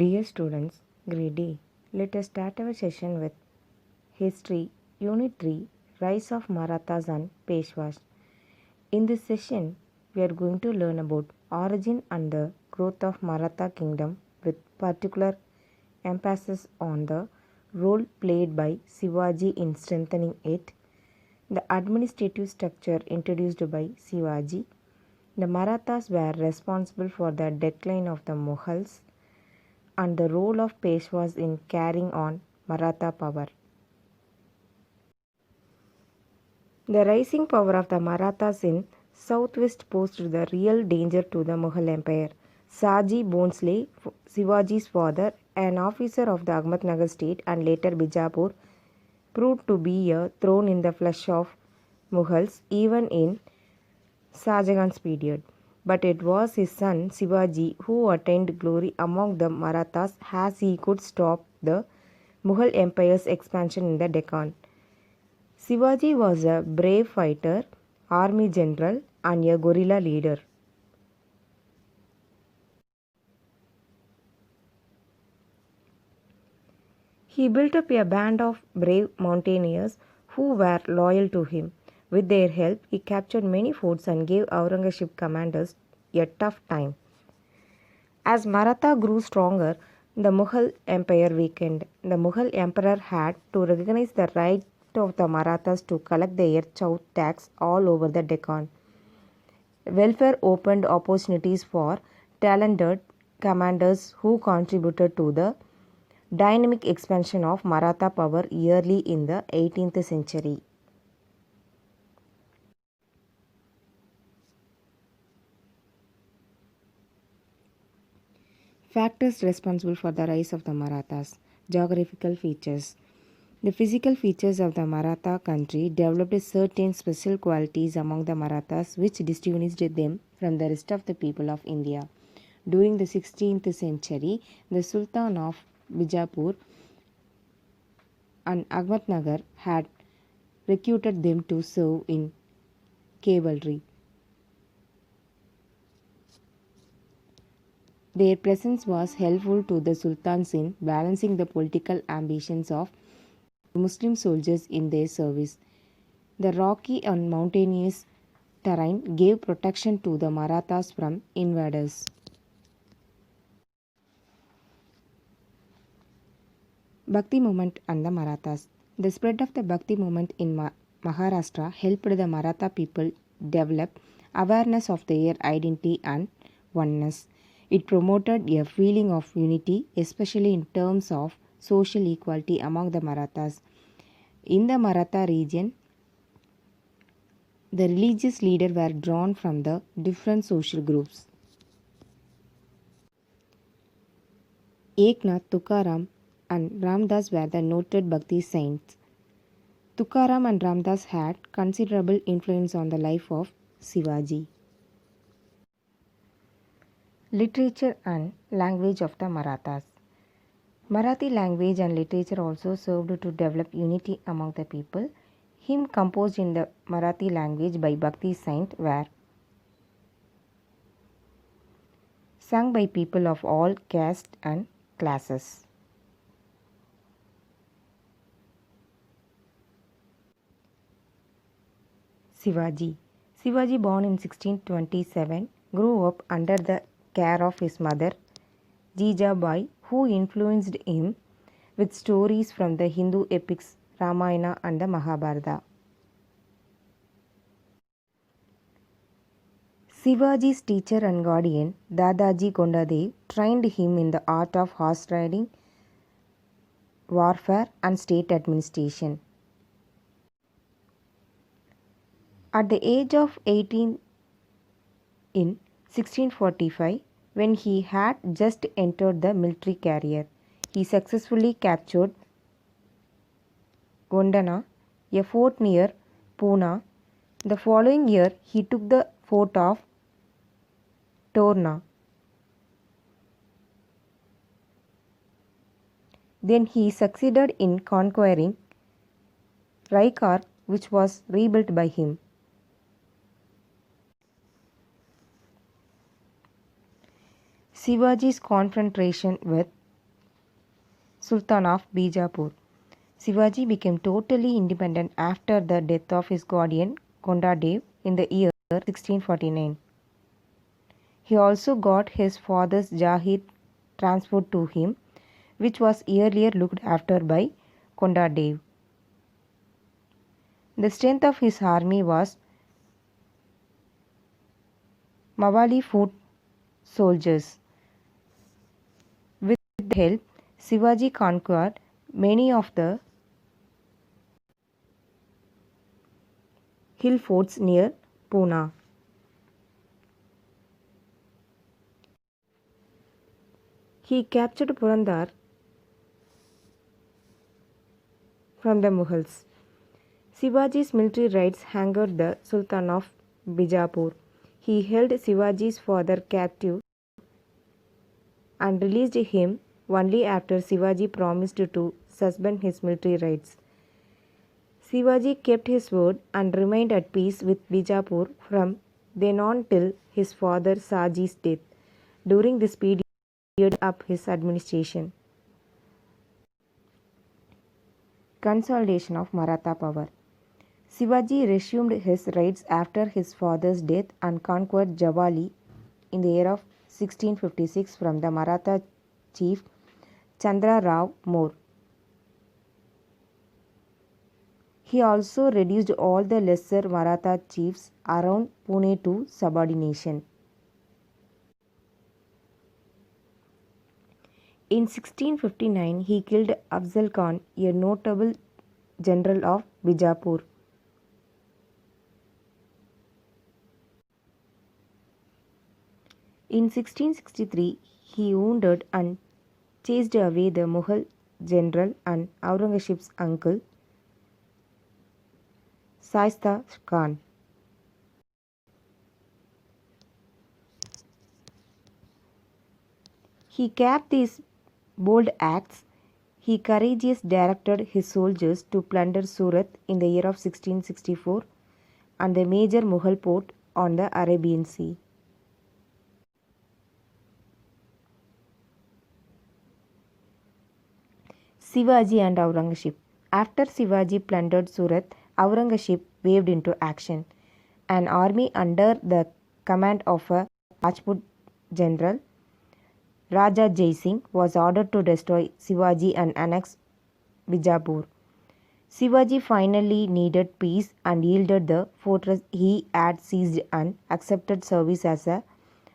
Dear students, great day. Let us start our session with History, Unit 3, Rise of Marathas and Peshwas. In this session, we are going to learn about origin and the growth of Maratha kingdom with particular emphasis on the role played by Shivaji in strengthening it, the administrative structure introduced by Shivaji. The Marathas were responsible for the decline of the Mughals and the role of Peshwas in carrying on Maratha power. The rising power of the Marathas in southwest posed the real danger to the Mughal Empire. Shaji Bhonsle, Shivaji's father, an officer of the Ahmednagar state and later Bijapur, proved to be a thorn in the flesh of Mughals even in Shahjahan's period. But it was his son Shivaji who attained glory among the Marathas as he could stop the Mughal Empire's expansion in the Deccan. Shivaji was a brave fighter, army general, and a guerrilla leader. He built up a band of brave mountaineers who were loyal to him. With their help, he captured many forts and gave Aurangzeb commanders a tough time. As Maratha grew stronger, the Mughal Empire weakened. The Mughal Emperor had to recognize the right of the Marathas to collect their chow tax all over the Deccan. Welfare opened opportunities for talented commanders who contributed to the dynamic expansion of Maratha power early in the 18th century. Factors responsible for the rise of the Marathas. Geographical features. The physical features of the Maratha country developed certain special qualities among the Marathas which distinguished them from the rest of the people of India. During the 16th century, the Sultan of Bijapur and Ahmednagar had recruited them to serve in cavalry. Their presence was helpful to the sultans in balancing the political ambitions of Muslim soldiers in their service. The rocky and mountainous terrain gave protection to the Marathas from invaders. Bhakti movement and the Marathas. The spread of the Bhakti movement in Maharashtra helped the Maratha people develop awareness of their identity and oneness. It promoted a feeling of unity, especially in terms of social equality among the Marathas. In the Maratha region, the religious leaders were drawn from the different social groups. Eknath, Tukaram, and Ramdas were the noted Bhakti saints. Tukaram and Ramdas had considerable influence on the life of Shivaji. Literature and language of the Marathas. Marathi language and literature also served to develop unity among the people. Hymns composed in the Marathi language by Bhakti saints were sung by people of all castes and classes. Shivaji. Shivaji, born in 1627, grew up under the care of his mother, Jijabai, who influenced him with stories from the Hindu epics Ramayana and the Mahabharata. Shivaji's teacher and guardian, Dadaji Kondadev, trained him in the art of horse riding, warfare, and state administration. At the age of 18 in 1645, when he had just entered the military career, he successfully captured Gondana, a fort near Pune. The following year, he took the fort of Torna. Then he succeeded in conquering Raikar, which was rebuilt by him. Shivaji's confrontation with Sultan of Bijapur. Shivaji became totally independent after the death of his guardian Kondadev in the year 1649. He also got his father's Jahir transferred to him, which was earlier looked after by Kondadev. The strength of his army was Mawali foot soldiers. With their help, Shivaji conquered many of the hill forts near Pune. He captured Purandar from the Mughals. Shivaji's military raids angered the Sultan of Bijapur. He held Shivaji's father captive and released him only after Shivaji promised to suspend his military raids. Shivaji kept his word and remained at peace with Bijapur from then on till his father Shaji's death. During this period of his administration. Consolidation of Maratha power. Shivaji resumed his raids after his father's death and conquered Jawali in the year of 1656 from the Maratha chief Chandra Rao More. He also reduced all the lesser Maratha chiefs around Pune to subordination. In 1659, he killed Afzal Khan, a notable general of Bijapur. In 1663, he wounded and chased away the Mughal general and Aurangzeb's uncle, Shaista Khan. He capped these bold acts. He courageously directed his soldiers to plunder Surat in the year of 1664 and the major Mughal port on the Arabian Sea. Shivaji and Aurangzeb. After Shivaji plundered Surat, Aurangzeb waved into action. An army under the command of a Rajput general, Raja Jai Singh, was ordered to destroy Shivaji and annex Bijapur. Shivaji finally needed peace and yielded the fortress he had seized and accepted service as a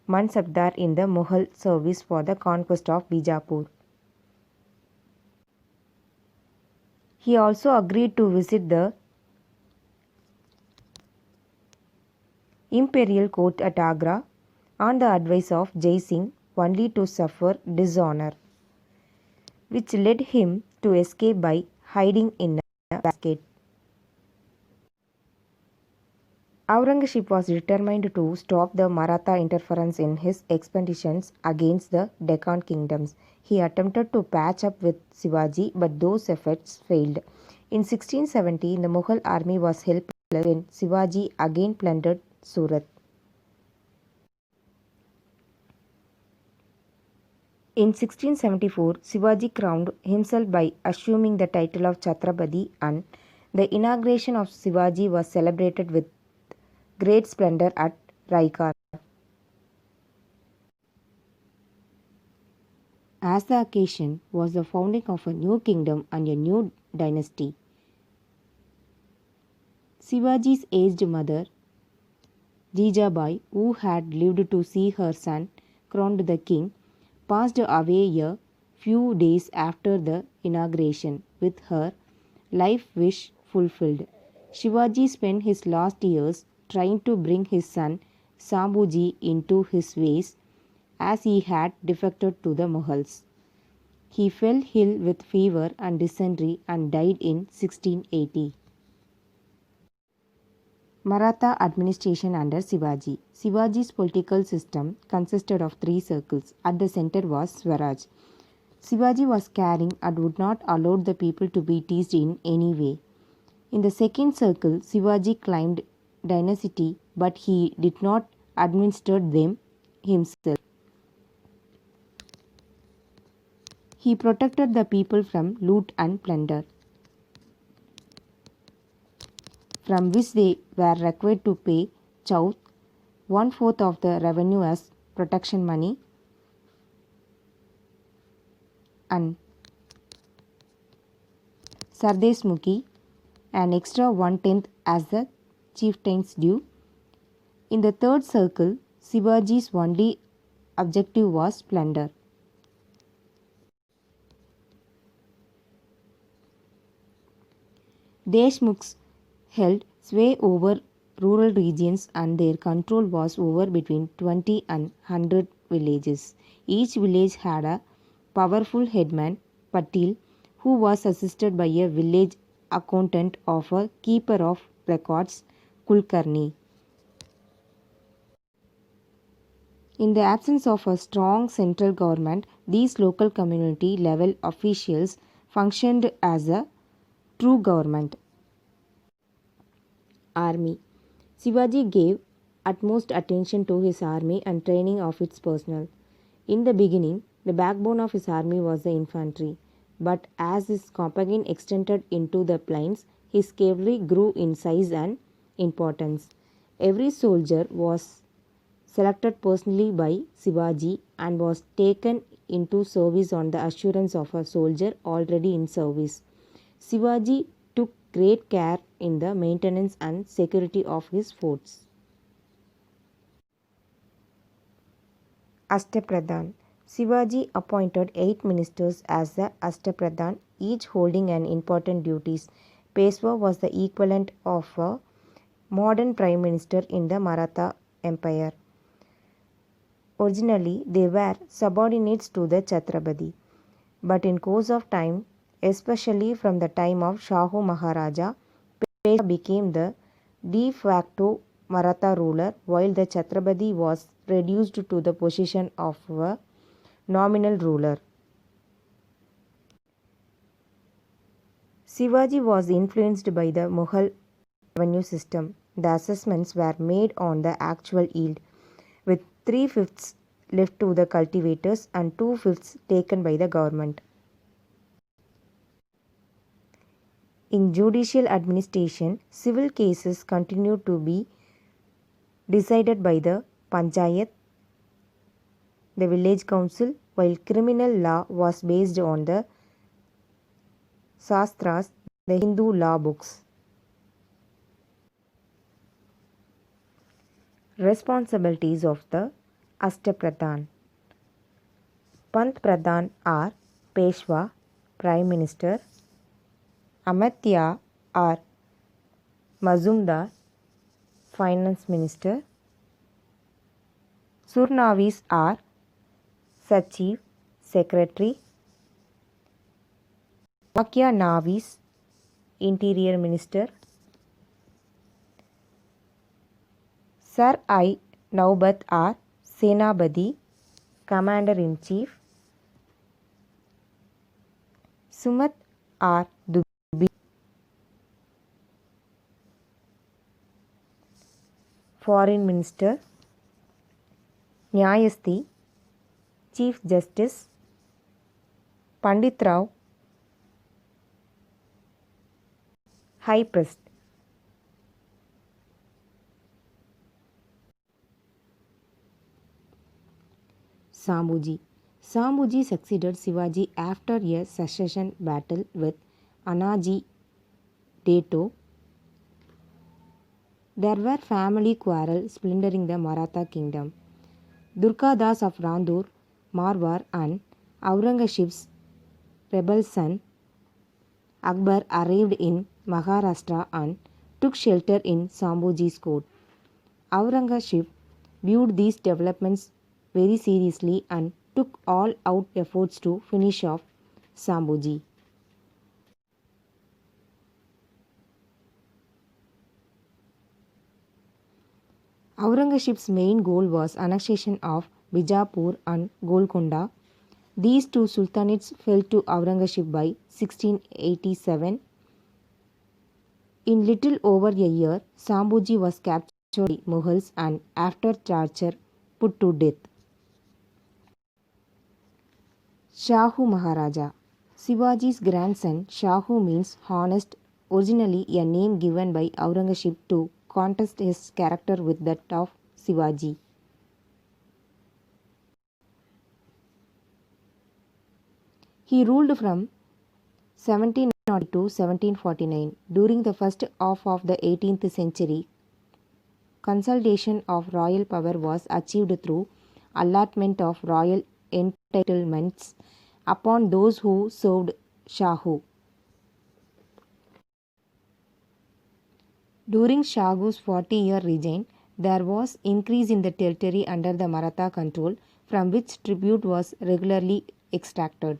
Mansabdar in the Mughal service for the conquest of Bijapur. He also agreed to visit the imperial court at Agra on the advice of Jai Singh, only to suffer dishonor, which led him to escape by hiding in a basket. Aurangzeb was determined to stop the Maratha interference in his expeditions against the Deccan kingdoms. He attempted to patch up with Shivaji, but those efforts failed. In 1670, the Mughal army was helpless when Shivaji again plundered Surat. In 1674, Shivaji crowned himself by assuming the title of Chhatrapati, and the inauguration of Shivaji was celebrated with great splendor at Raigad. As the occasion was the founding of a new kingdom and a new dynasty. Shivaji's aged mother, Jijabai, who had lived to see her son crowned the king, passed away a few days after the inauguration, with her life wish fulfilled. Shivaji spent his last years trying to bring his son Sambhuji into his ways, as he had defected to the Mughals. He fell ill with fever and dysentery and died in 1680. Maratha administration under Shivaji. Shivaji's political system consisted of three circles. At the center was Swaraj. Shivaji was caring and would not allow the people to be teased in any way. In the second circle, Shivaji claimed dynasty, but he did not administer them himself. He protected the people from loot and plunder, from which they were required to pay chowth, one-fourth of the revenue as protection money, and Sardeshmukhi, an extra one-tenth as the chieftain's due. In the third circle, Shivaji's only objective was plunder. Deshmukhs held sway over rural regions and their control was over between 20 and 100 villages. Each village had a powerful headman, Patil, who was assisted by a village accountant of a keeper of records, Kulkarni. In the absence of a strong central government, these local community level officials functioned as a true government. Army. Shivaji gave utmost attention to his army and training of its personnel. In the beginning, the backbone of his army was the infantry, but as his campaign extended into the plains, his cavalry grew in size and importance. Every soldier was selected personally by Shivaji and was taken into service on the assurance of a soldier already in service. Shivaji took great care in the maintenance and security of his forts. Ashtapradhan. Shivaji appointed 8 ministers as the Ashtapradhan, each holding an important duties. Peshwa was the equivalent of a modern prime minister in the Maratha Empire. Originally, they were subordinates to the Chhatrapati, but in course of time, especially from the time of Shahu Maharaja, Peshwa became the de facto Maratha ruler, while the Chhatrapati was reduced to the position of a nominal ruler. Shivaji was influenced by the Mughal revenue system. The assessments were made on the actual yield, with 3/5 left to the cultivators and 2/5 taken by the government. In judicial administration, civil cases continued to be decided by the Panchayat, the village council, while criminal law was based on the Shastras, the Hindu law books. Responsibilities of the Ashtapradhan. Pant Pradhan are Peshwa, Prime Minister, Amatya or Mazumdar, Finance Minister, Surnavis are Sachiv, Secretary, Makya Navis, Interior Minister, Sar I Naubat are Senabadi, Commander-in-Chief, Sumat R. Dubi, Foreign Minister, Nyayasthi, Chief Justice, Pandit Rao, High Priest. Sambhuji. Sambhuji succeeded Shivaji after a succession battle with Anaji Dato. There were family quarrels splintering the Maratha kingdom. Durgadas of Randur, Marwar and Aurangzeb's rebel son Akbar arrived in Maharashtra and took shelter in Sambhuji's court. Aurangzeb viewed these developments very seriously and took all out efforts to finish off Sambhuji. Aurangzeb's main goal was annexation of Bijapur and Golconda. These two sultanates fell to Aurangzeb by 1687. In little over a year, Sambhuji was captured by Mughals and after torture put to death. Shahu Maharaja. Shivaji's grandson Shahu means honest, originally a name given by Aurangzeb to contrast his character with that of Shivaji. He ruled from 1702 to 1749. During the first half of the 18th century, consolidation of royal power was achieved through allotment of royal entitlements upon those who served Shahu. During Shahu's 40-year reign, there was increase in the territory under the Maratha control, from which tribute was regularly extracted.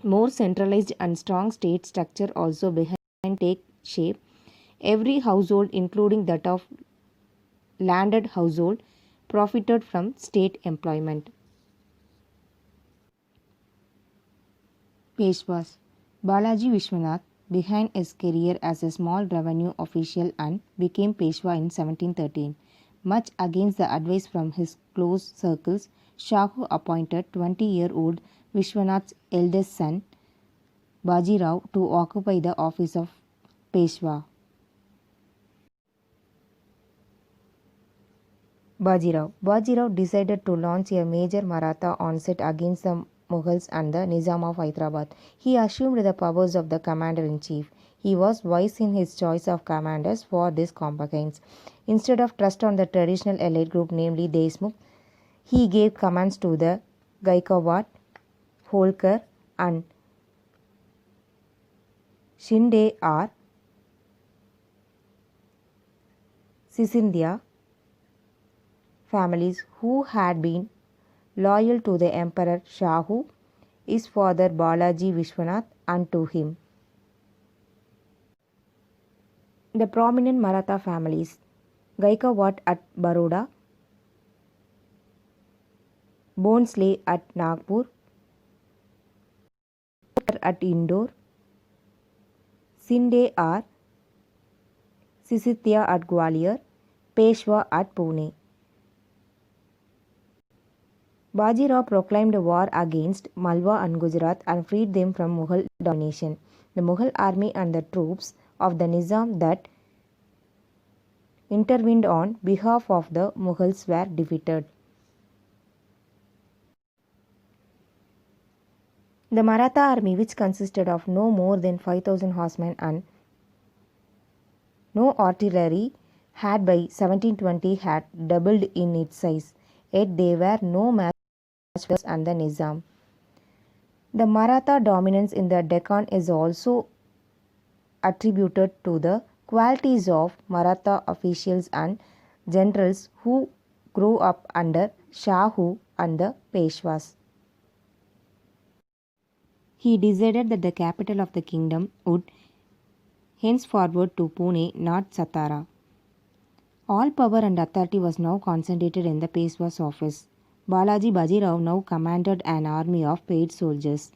More centralized and strong state structure also began to take shape. Every household, including that of landed household, profited from state employment. Peshwas. Balaji Vishwanath began his career as a small revenue official and became Peshwa in 1713. Much against the advice from his close circles, Shahu appointed 20-year-old Vishwanath's eldest son, Bajirao, to occupy the office of Peshwa. Bajirao decided to launch a major Maratha onset against the Mughals and the Nizam of Hyderabad. He assumed the powers of the commander-in-chief. He was wise in his choice of commanders for these campaigns. Instead of trust on the traditional elite group, namely Deshmukh, he gave commands to the Gaikwad, Holkar and Shinde or Sisindhya families who had been loyal to the Emperor Shahu, his father Balaji Vishwanath, and to him. The prominent Maratha families: Gaikwad at Baroda, Bhonsle at Nagpur, at Indore, Shinde or Sisithya at Gwalior, Peshwa at Pune. Bajirao proclaimed war against Malwa and Gujarat and freed them from Mughal domination. The Mughal army and the troops of the Nizam that intervened on behalf of the Mughals were defeated. The Maratha army, which consisted of no more than 5,000 horsemen and no artillery, had by 1720 had doubled in its size, yet they were no match for and the Nizam. The Maratha dominance in the Deccan is also attributed to the qualities of Maratha officials and generals who grew up under Shahu and the Peshwas. He decided that the capital of the kingdom would henceforward to Pune, not Satara. All power and authority was now concentrated in the Peshwa's office. Balaji Bajirao now commanded an army of paid soldiers.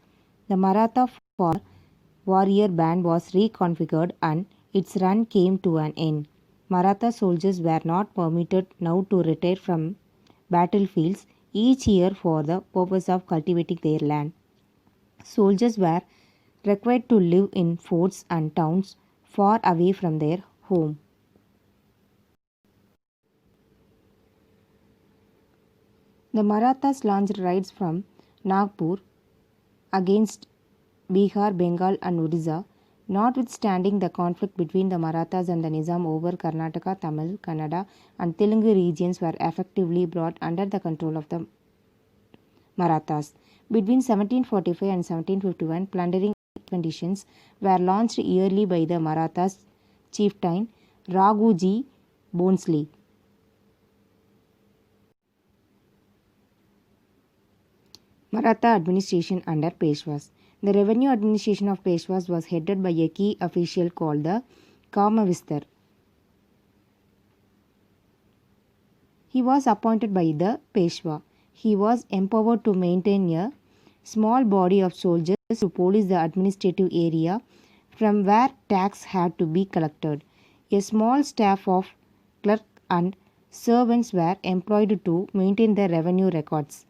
The Maratha warrior band was reconfigured and its run came to an end. Maratha soldiers were not permitted now to retire from battlefields each year for the purpose of cultivating their land. Soldiers were required to live in forts and towns far away from their home. The Marathas launched raids from Nagpur against Bihar, Bengal and Odisha. Notwithstanding the conflict between the Marathas and the Nizam over Karnataka, Tamil, Kannada and Telugu regions were effectively brought under the control of the Marathas. Between 1745 and 1751, plundering expeditions were launched yearly by the Marathas chieftain Raghuji Bhonsle. Maratha administration under Peshwas. The revenue administration of Peshwas was headed by a key official called the Kamavistar. He was appointed by the Peshwa. He was empowered to maintain a small body of soldiers to police the administrative area from where tax had to be collected. A small staff of clerks and servants were employed to maintain the revenue records.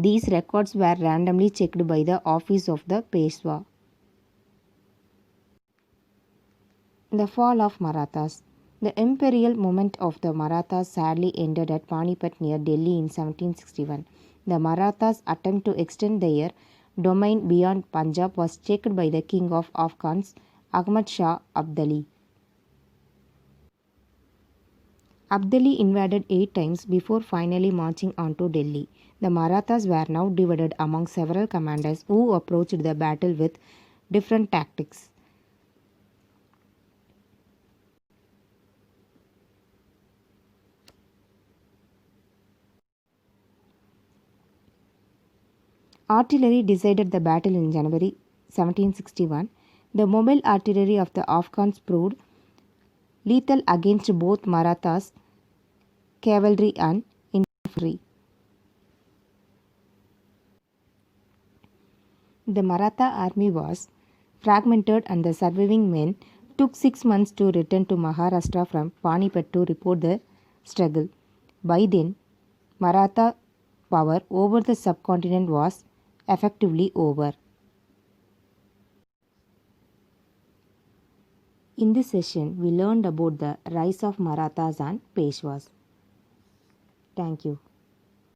These records were randomly checked by the office of the Peshwa. The fall of Marathas. The imperial movement of the Marathas sadly ended at Panipat near Delhi in 1761. The Marathas' attempt to extend their domain beyond Punjab was checked by the king of Afghans, Ahmad Shah Abdali. Abdali invaded 8 times before finally marching on to Delhi. The Marathas were now divided among several commanders who approached the battle with different tactics. Artillery decided the battle in January 1761. The mobile artillery of the Afghans proved lethal against both Marathas, cavalry and infantry. The Maratha army was fragmented and the surviving men took 6 months to return to Maharashtra from Panipat to report the struggle. By then, Maratha power over the subcontinent was effectively over. In this session, we learned about the rise of Marathas and Peshwas. Thank you.